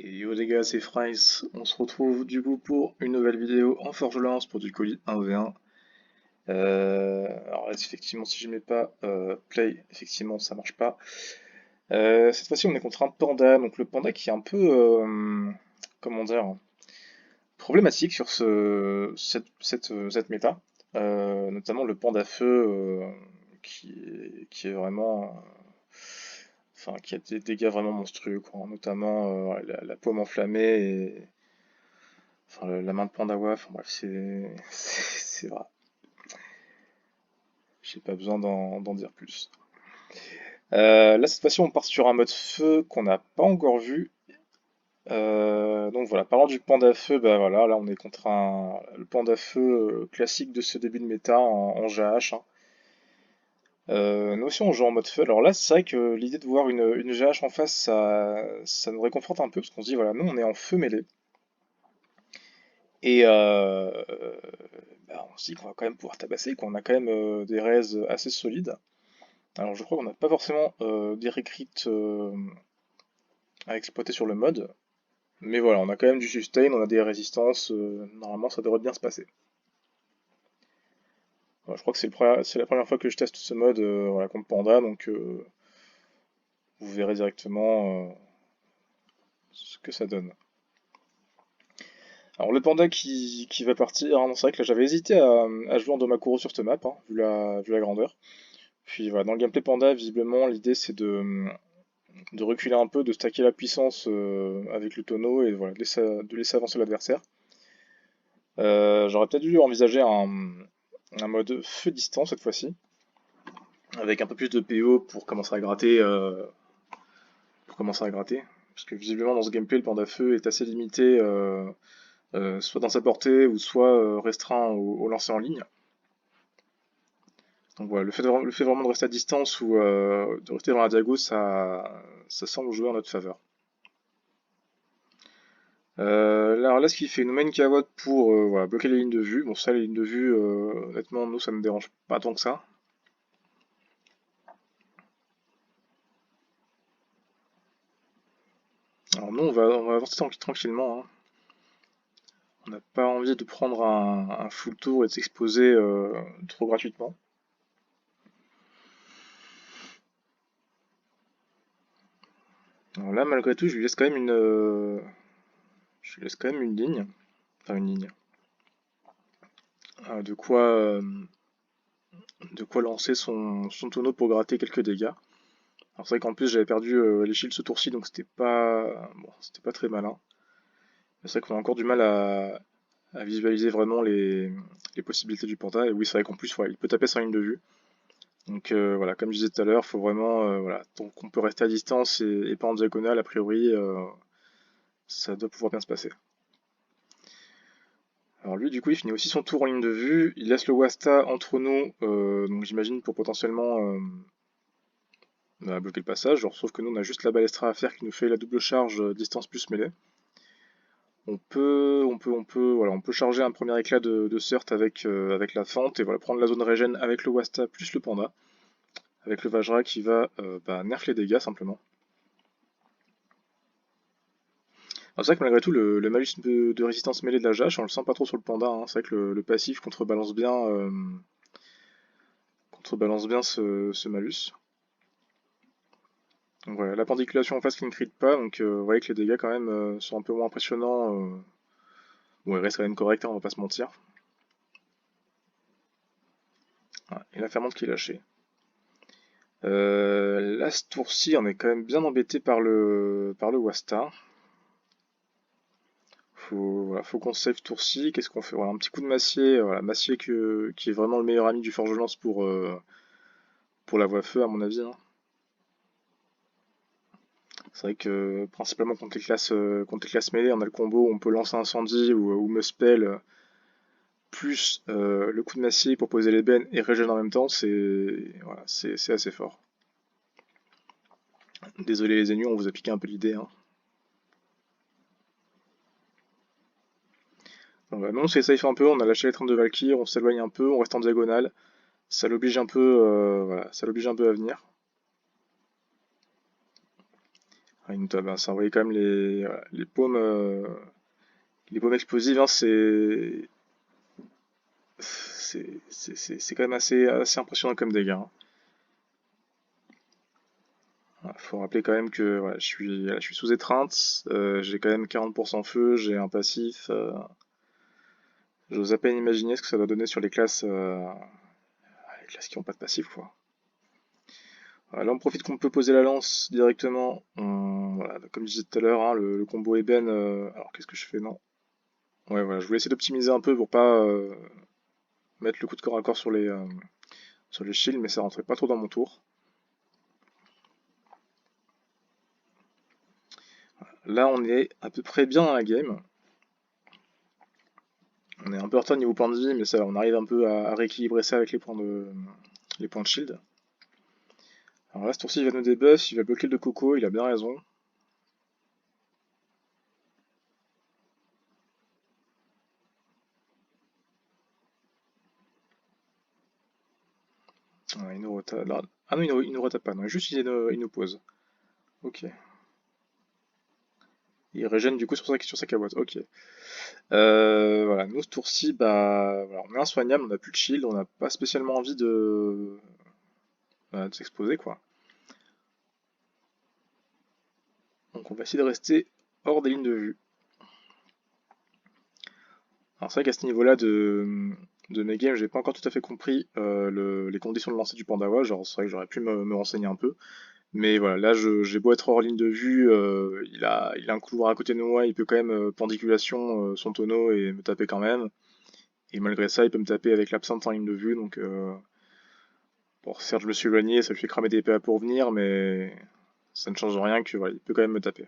Et yo les gars, c'est Fries. On se retrouve du coup pour une nouvelle vidéo en Forge-Lance pour du colis 1v1. Alors là, effectivement, si je mets pas play, effectivement, ça marche pas. Cette fois-ci, on est contre un panda. Donc le panda qui est un peu, comment dire, problématique sur cette méta. Notamment le panda feu qui est vraiment, enfin, qui a des dégâts vraiment monstrueux, quoi. Notamment la paume enflammée et enfin, la main de Pandawa, enfin bref, c'est vrai. J'ai pas besoin d'en dire plus. Là, cette fois-ci, on part sur un mode feu qu'on n'a pas encore vu. Donc voilà, parlant du panda feu, bah voilà, là on est contre le panda feu classique de ce début de méta en GH, hein. Nous aussi on joue en mode feu. Alors là, c'est vrai que l'idée de voir une GH en face, ça nous réconforte un peu parce qu'on se dit voilà, nous on est en feu mêlé. Et bah, on se dit qu'on va quand même pouvoir tabasser, quoi. On a quand même des raises assez solides. Alors je crois qu'on n'a pas forcément des recruits à exploiter sur le mode. Mais voilà, on a quand même du sustain, on a des résistances. Normalement ça devrait bien se passer. Voilà, je crois que c'est la première fois que je teste ce mode voilà, contre Panda, donc vous verrez directement ce que ça donne. Alors le panda qui va partir, hein, c'est vrai que là j'avais hésité à jouer en Domakuro sur cette map, hein, vu la grandeur. Puis voilà, dans le gameplay panda, visiblement, l'idée c'est de reculer un peu, de stacker la puissance avec le tonneau et voilà, de laisser avancer l'adversaire. J'aurais peut-être dû envisager un mode feu distant cette fois-ci, avec un peu plus de PO pour commencer à gratter, parce que visiblement dans ce gameplay, le panda feu est assez limité, soit dans sa portée ou soit restreint au lancer en ligne. Donc voilà, le fait vraiment de rester à distance ou de rester dans la diago, ça semble jouer en notre faveur. Alors là, ce qu'il fait, il nous met une cavotte pour voilà, bloquer les lignes de vue. Bon, ça, les lignes de vue, honnêtement, nous, ça ne me dérange pas tant que ça. Alors nous, on va avancer tranquillement, hein. On n'a pas envie de prendre un full tour et de s'exposer trop gratuitement. Alors là, malgré tout, je lui laisse quand même une ligne. Enfin, une ligne. Euh, de quoi, euh, de quoi lancer son tonneau pour gratter quelques dégâts. Alors c'est vrai qu'en plus j'avais perdu les shields ce tour-ci, donc c'était pas très malin. Mais c'est vrai qu'on a encore du mal à visualiser vraiment les possibilités du panda. Et oui, c'est vrai qu'en plus, ouais, il peut taper sa ligne de vue. Donc voilà, comme je disais tout à l'heure, faut vraiment, voilà, tant qu'on peut rester à distance et pas en diagonale, a priori, ça doit pouvoir bien se passer. Alors lui, du coup, il finit aussi son tour en ligne de vue. Il laisse le Wasta entre nous, donc j'imagine pour potentiellement bloquer le passage. Genre, sauf que nous, on a juste la balestra à faire qui nous fait la double charge distance plus mêlée. Voilà, on peut charger un premier éclat de Surt avec la fente et voilà, prendre la zone régène avec le Wasta plus le Panda, avec le Vajra qui va nerf les dégâts simplement. C'est vrai que malgré tout, le malus de résistance mêlée de la Jache, on le sent pas trop sur le Panda, hein. C'est vrai que le passif contrebalance bien ce malus. Donc voilà, la pendiculation en face qui ne crit pas, donc vous voyez que les dégâts quand même sont un peu moins impressionnants. Bon, il reste quand même correct, hein, on va pas se mentir. Voilà, et la fermente qui est lâchée. Là, ce tour-ci, on est quand même bien embêté par le Wasta. Voilà, faut qu'on save tour-ci. Qu'est-ce qu'on fait? Voilà, un petit coup de massier. Voilà, massier qui est vraiment le meilleur ami du Forge-Lance pour la voie feu, à mon avis, hein. C'est vrai que principalement contre les classes mêlées, on a le combo où on peut lancer incendie ou me spell, plus le coup de massier pour poser les bennes et régène en même temps, voilà, c'est assez fort. Désolé les ennemis, on vous a piqué un peu l'idée, hein. Donc, voilà, nous on s'est safe un peu, on a lâché les trains de Valkyr, on s'éloigne un peu, on reste en diagonale. Ça l'oblige un peu, voilà, ça l'oblige un peu à venir. Ah, ben, ça envoyait quand même les paumes explosives, hein, c'est quand même assez impressionnant comme dégâts, hein. Voilà, faut rappeler quand même que voilà, je suis sous étreinte, j'ai quand même 40% feu, j'ai un passif. J'ose à peine imaginer ce que ça doit donner sur les classes qui n'ont pas de passif, quoi. Là, on profite qu'on peut poser la lance directement. Voilà, comme je disais tout à l'heure, hein, le combo ébène. Alors, qu'est-ce que je fais? Non. Ouais, voilà, je voulais essayer d'optimiser un peu pour pas mettre le coup de corps à corps sur les shields, mais ça rentrait pas trop dans mon tour. Là, on est à peu près bien dans la game. On est un peu en retard niveau point de vie, mais ça, on arrive un peu à rééquilibrer ça avec les points de shield. Alors là, ce tour-ci, il va nous débuff, il va bloquer le de Coco, il a bien raison. Ouais, il nous retape. Ah non, il nous retape pas, non, juste il nous pose. Ok. Il régène du coup sur sa cabotte, ok. Voilà, nous ce tour-ci, bah, voilà, on est insoignable, on n'a plus de shield, on n'a pas spécialement envie de s'exposer quoi. Donc on va essayer de rester hors des lignes de vue. Alors c'est vrai qu'à ce niveau-là de mes games, j'ai pas encore tout à fait compris les conditions de lancer du Pandawa, genre c'est vrai que j'aurais pu me renseigner un peu. Mais voilà, là j'ai beau être hors ligne de vue, il a un couloir à côté de moi, il peut quand même pendiculation son tonneau et me taper quand même. Et malgré ça, il peut me taper avec l'absinthe en ligne de vue, donc bon, certes je me suis éloigné, ça lui fait cramer des PA pour venir, mais ça ne change rien que voilà, il peut quand même me taper.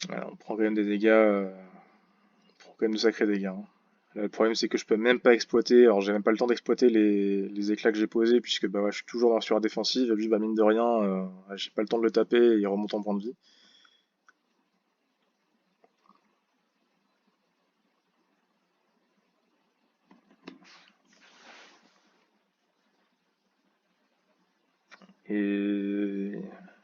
Voilà, on prend quand même des dégâts, on prend quand même de sacrés dégâts, hein. Là, le problème c'est que je peux même pas exploiter, alors j'ai même pas le temps d'exploiter les éclats que j'ai posés, puisque bah, ouais, je suis toujours sur la défensive, et lui bah mine de rien, j'ai pas le temps de le taper et il remonte en point de vie. Et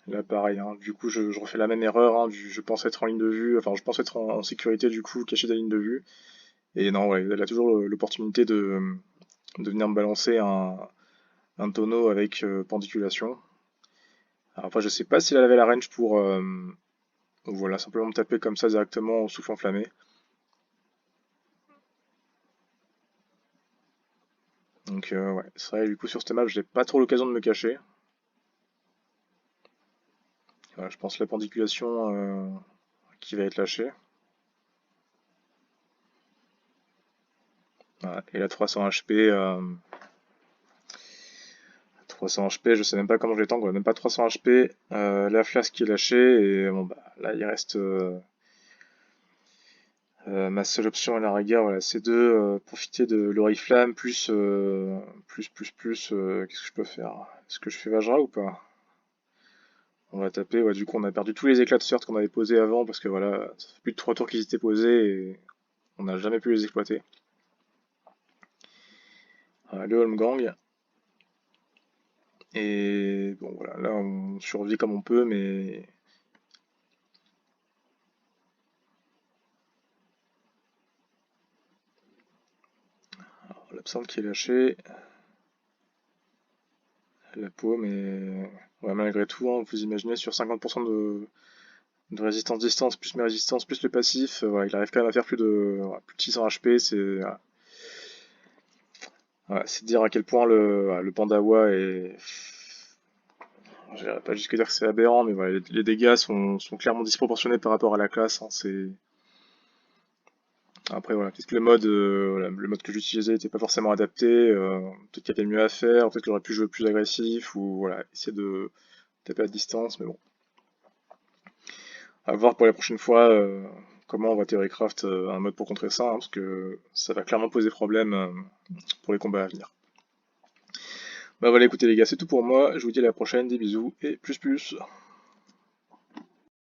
là, pareil, hein, du coup, je refais la même erreur, hein, je pense être en ligne de vue, enfin, je pense être en sécurité, du coup, caché de la ligne de vue. Et non, ouais, elle a toujours l'opportunité de venir me balancer un tonneau avec pendiculation. Alors, après, je sais pas s'il avait la range pour, voilà, simplement me taper comme ça directement au souffle enflammé. Donc, ouais, c'est vrai, du coup, sur cette map, j'ai pas trop l'occasion de me cacher. Voilà, je pense la pendiculation qui va être lâchée. Voilà, et la 300 HP, 300 HP, je sais même pas comment je les tank, même pas 300 HP. La flasque qui est lâchée, et bon bah là il reste ma seule option à la rigueur, voilà, c'est de profiter de l'oriflamme qu'est-ce que je peux faire? Est-ce que je fais Vajra ou pas? On va taper, ouais, du coup on a perdu tous les éclats de surf qu'on avait posés avant parce que voilà, ça fait plus de 3 tours qu'ils étaient posés et on n'a jamais pu les exploiter. Le Holmgang. Et bon voilà, là on survit comme on peut, mais l'absinthe qui est lâchée, la paume, mais ouais, malgré tout, hein, vous imaginez sur 50% de résistance distance, plus mes résistances, plus le passif, ouais, il arrive quand même à faire plus de 600 HP, c'est dire à quel point le Pandawa est... Je dirais pas jusque dire que c'est aberrant, mais voilà, les dégâts sont clairement disproportionnés par rapport à la classe, hein, Après voilà, peut-être que voilà, le mode que j'utilisais n'était pas forcément adapté, peut-être qu'il y avait mieux à faire, peut-être que j'aurais pu jouer plus agressif, ou voilà, essayer de taper à distance, mais bon. À voir pour la prochaine fois comment on va theorycraft un mode pour contrer ça, hein, parce que ça va clairement poser problème pour les combats à venir. Bah voilà, écoutez les gars, c'est tout pour moi, je vous dis à la prochaine, des bisous, et plus plus.